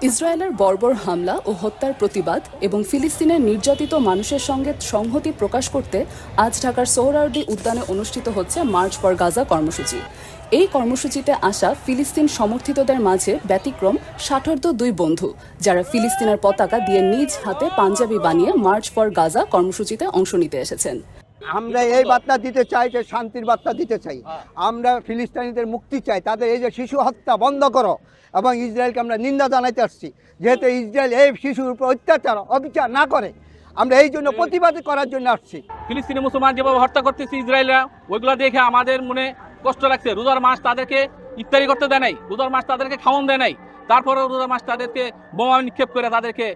ইসরায়েলের বর্বর হামলা ও হত্যার প্রতিবাদ এবং ফিলিস্তিনের নির্যাতিত মানুষের সঙ্গে সংহতি প্রকাশ করতে আজ ঢাকার সোহরাওয়ার্দী উদ্যানে অনুষ্ঠিত হচ্ছে মার্চ ফর গাজা কর্মসূচি। এই কর্মসূচিতে আসা ফিলিস্তিন সমর্থিতদের মাঝে ব্যতিক্রম ষাটোর্ধ্ব দুই বন্ধু, যারা ফিলিস্তিনের পতাকা দিয়ে নিজ হাতে পাঞ্জাবি বানিয়ে মার্চ ফর গাজা কর্মসূচিতে অংশ নিতে এসেছেন। আমরা এই বার্তা দিতে চাই যে শান্তির বার্তা দিতে চাই। আমরা ফিলিস্তিনিদের মুক্তি চাই, তাদের এই যে শিশু হত্যা বন্ধ করো, এবং ইসরায়েলকে আমরা নিন্দা জানাইতে আসছি। যেহেতু ইসরায়েল এই শিশুর উপর অত্যাচার অবিচার না করে, আমরা এই জন্য প্রতিবাদ করার জন্য আসছি। ফিলিস্তিনি মুসলমান যেভাবে হত্যা করতেছে ইসরায়েলরা, ওইগুলো দেখে আমাদের মনে কষ্ট লাগছে। রোজার মাস তাদেরকে ইফতারি করতে দেয় নাই, রোজার মাস তাদেরকে খাওয়ান দেয় নাই, তারপরে রোজার মাস তাদেরকে বোমা নিক্ষেপ করে তাদেরকে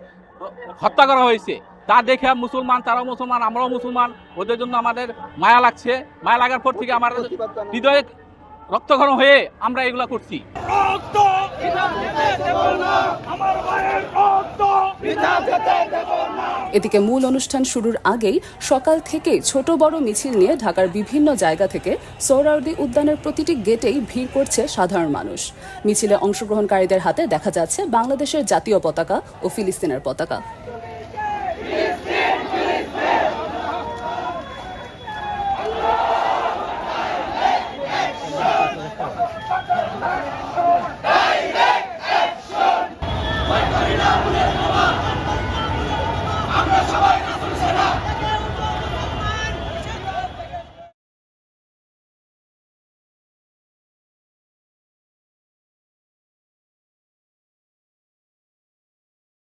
হত্যা করা হয়েছে। তা দেখে মুসলমান, তারাও মুসলমান, আমরাও মুসলমান, ওদের জন্য আমাদের মায়া লাগছে। মায়া লাগার পর থেকে আমার হৃদয়ে রক্তক্ষরণ হয়ে আমরা এগুলা করছি। এদিকে মূল অনুষ্ঠান শুরুর আগেই সকাল থেকে ছোট বড় মিছিল নিয়ে ঢাকার বিভিন্ন জায়গা থেকে সোহরাওয়ার্দী উদ্যানের প্রতিটি গেটেই ভিড় করছে সাধারণ মানুষ। মিছিলে অংশগ্রহণকারীদের হাতে দেখা যাচ্ছে বাংলাদেশের জাতীয় পতাকা ও ফিলিস্তিনের পতাকা।